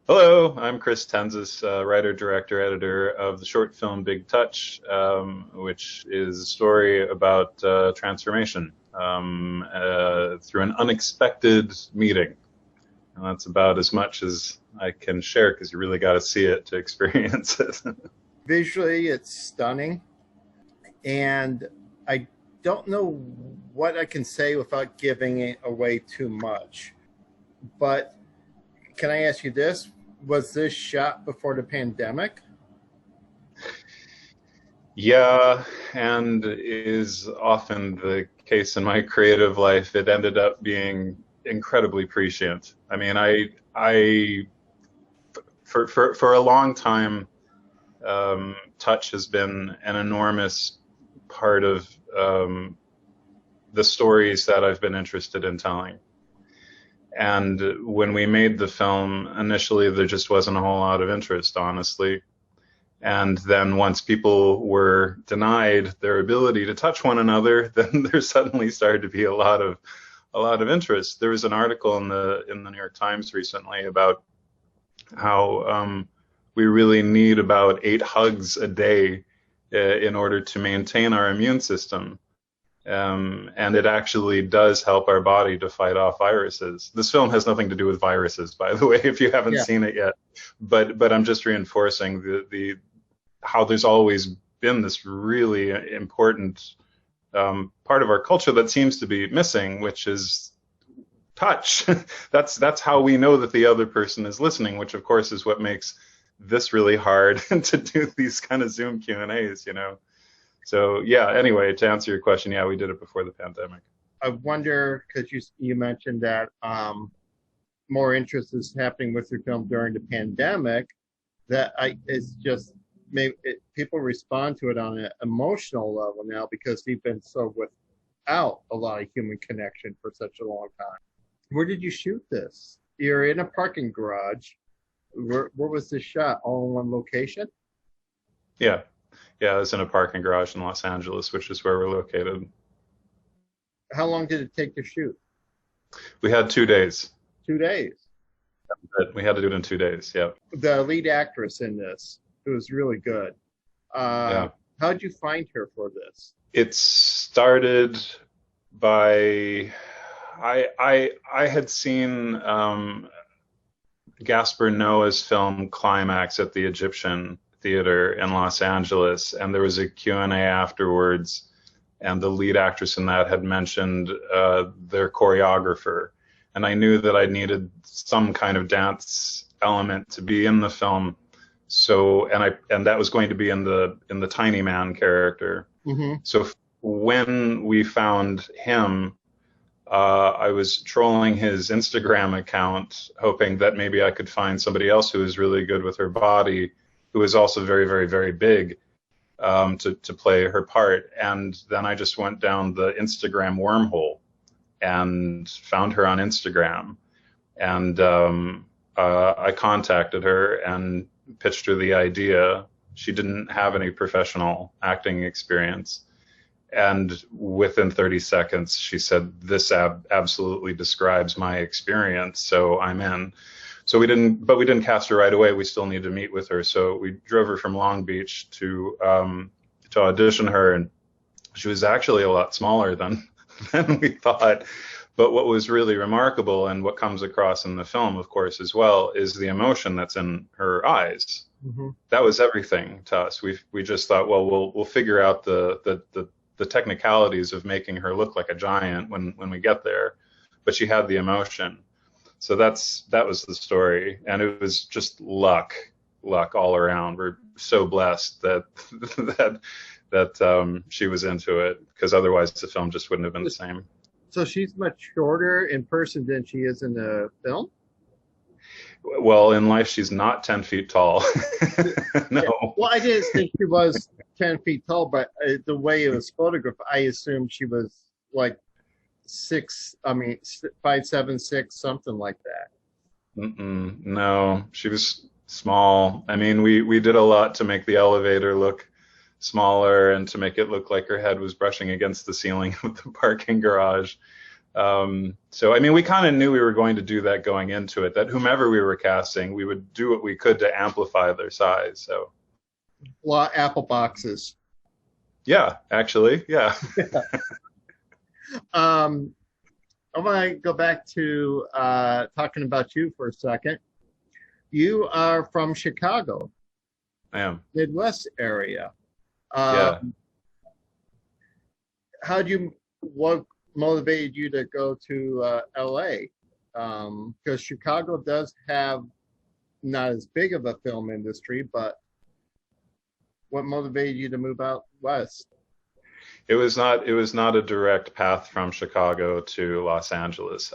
Hello, I'm Chris Tenzis, writer, director, editor of the short film Big Touch, which is a story about transformation through an unexpected meeting. And that's about as much as I can share because you really got to see it to experience it. Visually, it's stunning, and I don't know what I can say without giving it away too much. But can I ask you this? Was this shot before the pandemic? Yeah, and is often the case in my creative life. It ended up being incredibly prescient. I mean, I for a long time, touch has been an enormous part of the stories that I've been interested in telling. And when we made the film, initially there just wasn't a whole lot of interest, honestly. And then once people were denied their ability to touch one another, then there suddenly started to be a lot of interest. There was an article in the New York Times recently about how we really need about 8 hugs a day in order to maintain our immune system. And it actually does help our body to fight off viruses. This film has nothing to do with viruses, by the way, if you haven't Yeah. seen it yet. But I'm just reinforcing the how there's always been this really important part of our culture that seems to be missing, which is touch. That's how we know that the other person is listening, which of course is what makes this really hard to do these kind of Zoom Q&As, you know. So yeah, anyway, to answer your question, yeah, we did it before the pandemic. I wonder because you mentioned that more interest is happening with your film during the pandemic. It's just maybe people respond to it on an emotional level now because we've been so without a lot of human connection for such a long time. Where did you shoot this? You're in a parking garage. Where was this shot? All in one location? Yeah, yeah, I was in a parking garage in Los Angeles, which is where we're located. How long did it take to shoot? We had 2 days. 2 days. We had to do it in 2 days. Yeah, The lead actress in this, who was really good. yeah. How'd you find her for this? It started by I had seen Gaspar Noé's film Climax at the Egyptian Theater in Los Angeles, and there was a Q&A afterwards, and the lead actress in that had mentioned their choreographer, and I knew that I needed some kind of dance element to be in the film. So, and that was going to be in the Tiny Man character. Mm-hmm. So when we found him, I was trolling his Instagram account, hoping that maybe I could find somebody else who was really good with her body, who was also very, very, very big, to play her part. And then I just went down the Instagram wormhole and found her on Instagram. And I contacted her and pitched her the idea. She didn't have any professional acting experience. And within 30 seconds, she said, "This absolutely describes my experience, so I'm in." So we didn't cast her right away. We still need to meet with her. So we drove her from Long Beach to audition her, and she was actually a lot smaller than than we thought. But what was really remarkable, and what comes across in the film, of course, as well, is the emotion that's in her eyes. Mm-hmm. That was everything to us. We just thought, well, we'll figure out the technicalities of making her look like a giant when we get there, but she had the emotion. So that was the story, and it was just luck all around. We're so blessed that that she was into it, because otherwise the film just wouldn't have been the same. So she's much shorter in person than she is in the film? Well, in life she's not 10 feet tall. No. Yeah. Well, I didn't think she was 10 feet tall, but the way it was photographed, I assumed she was like 5'7", 6", something like that. No, she was small. I mean, we did a lot to make the elevator look smaller and to make it look like her head was brushing against the ceiling of the parking garage. So, I mean, we kind of knew we were going to do that going into it, that whomever we were casting, we would do what we could to amplify their size. So, A lot of apple boxes. yeah, actually, yeah. Um, I want to go back to talking about you for a second. You are from Chicago, I am. Midwest area. Yeah. What motivated you to go to LA? Because Chicago does have not as big of a film industry, but what motivated you to move out west? It was not a direct path from Chicago to Los Angeles.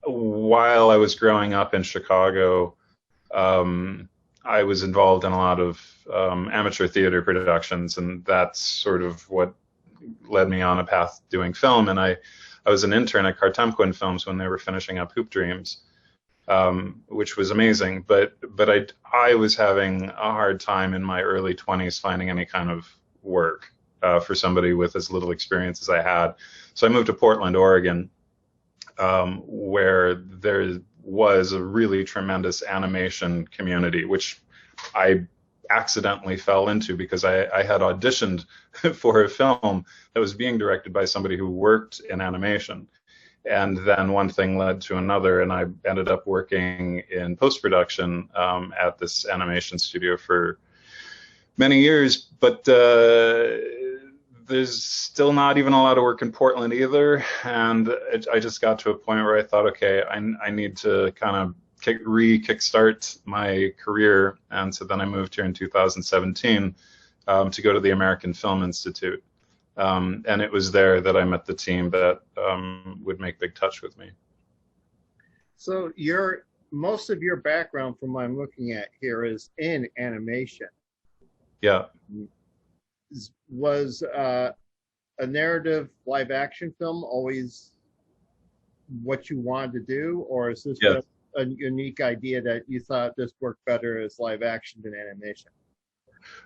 While I was growing up in Chicago, I was involved in a lot of amateur theater productions, and that's sort of what led me on a path doing film. And I was an intern at Kartemquin Films when they were finishing up Hoop Dreams, which was amazing. But I was having a hard time in my early 20s finding any kind of work for somebody with as little experience as I had. So I moved to Portland, Oregon, where there was a really tremendous animation community, which I accidentally fell into because I had auditioned for a film that was being directed by somebody who worked in animation. And then one thing led to another, and I ended up working in post-production at this animation studio for many years. But there's still not even a lot of work in Portland either. And I just got to a point where I thought, okay, I need to kind of kickstart my career. And so then I moved here in 2017 to go to the American Film Institute. And it was there that I met the team that would make Big Touch with me. So most of your background, from what I'm looking at here, is in animation. Yeah. Was a narrative live action film always what you wanted to do, or is this Yeah. a unique idea that you thought this worked better as live action than animation?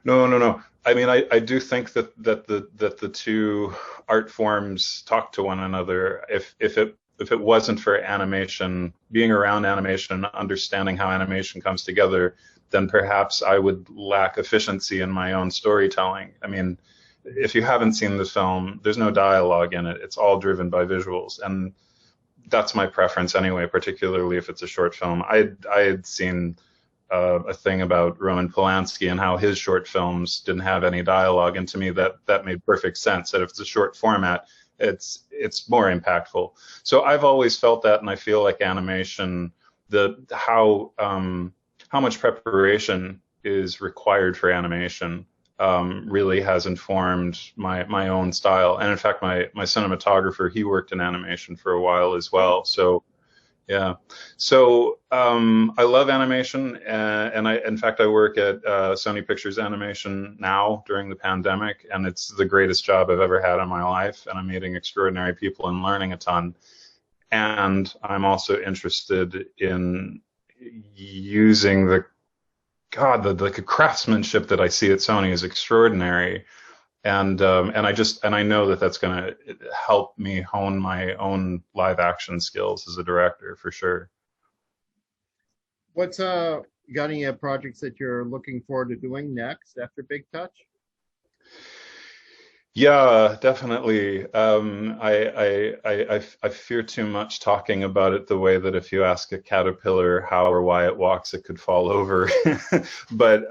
No. I mean, I do think that the two art forms talk to one another. If it wasn't for animation, being around animation and understanding how animation comes together, then perhaps I would lack efficiency in my own storytelling. I mean, if you haven't seen the film, there's no dialogue in it. It's all driven by visuals, and that's my preference anyway, particularly if it's a short film. I had seen a thing about Roman Polanski and how his short films didn't have any dialogue, and to me that made perfect sense, that if it's a short format, it's more impactful. So I've always felt that, and I feel like animation, how much preparation is required for animation really has informed my own style. And in fact, my cinematographer, he worked in animation for a while as well. So yeah. So I love animation, and in fact, I work at Sony Pictures Animation now during the pandemic, and it's the greatest job I've ever had in my life, and I'm meeting extraordinary people and learning a ton. And I'm also interested in using the craftsmanship that I see at Sony is extraordinary. And I know that that's going to help me hone my own live action skills as a director for sure. What's you got any projects that you're looking forward to doing next after Big Touch? Yeah, definitely. I fear too much talking about it the way that if you ask a caterpillar how or why it walks, it could fall over. But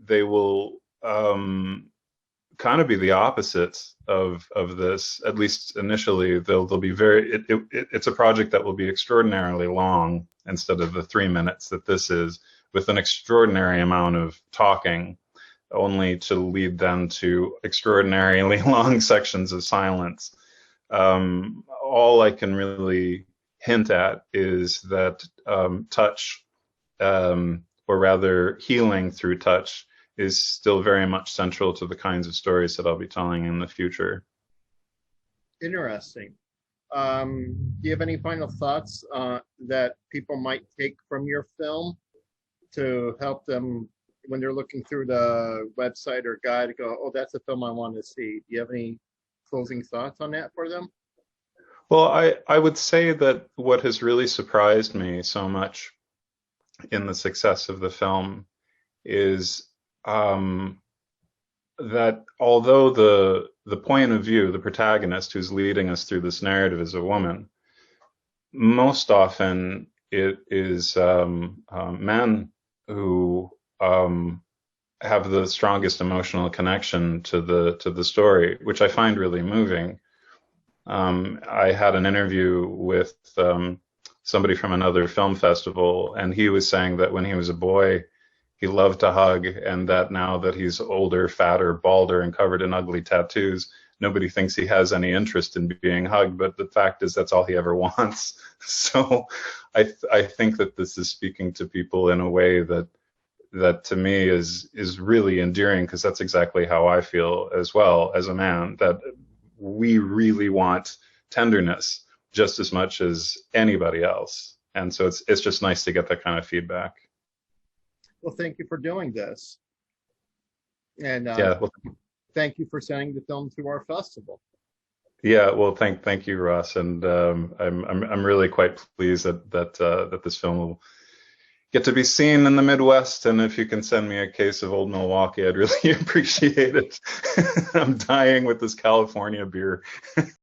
they will kind of be the opposites of this, at least initially. They'll be it's a project that will be extraordinarily long instead of the 3 minutes that this is, with an extraordinary amount of talking, only to lead then to extraordinarily long sections of silence. All I can really hint at is that touch, or rather healing through touch, is still very much central to the kinds of stories that I'll be telling in the future. Interesting. Do you have any final thoughts that people might take from your film to help them when they're looking through the website or guide to go, oh, that's a film I want to see? Do you have any closing thoughts on that for them? Well, I would say that what has really surprised me so much in the success of the film is that although the point of view, the protagonist who's leading us through this narrative is a woman, most often it is men who have the strongest emotional connection to the story, which I find really moving. I had an interview with somebody from another film festival, and he was saying that when he was a boy, he loved to hug, and that now that he's older, fatter, balder, and covered in ugly tattoos, nobody thinks he has any interest in being hugged, but the fact is that's all he ever wants. So I think that this is speaking to people in a way that to me is really endearing, because that's exactly how I feel as well as a man, that we really want tenderness just as much as anybody else. And so it's just nice to get that kind of feedback. Well, thank you for doing this. And Yeah, well, thank you for sending the film to our festival. yeah, well, thank you, Ross, and I'm really quite pleased that this film will get to be seen in the Midwest. And if you can send me a case of Old Milwaukee, I'd really appreciate it. I'm dying with this California beer.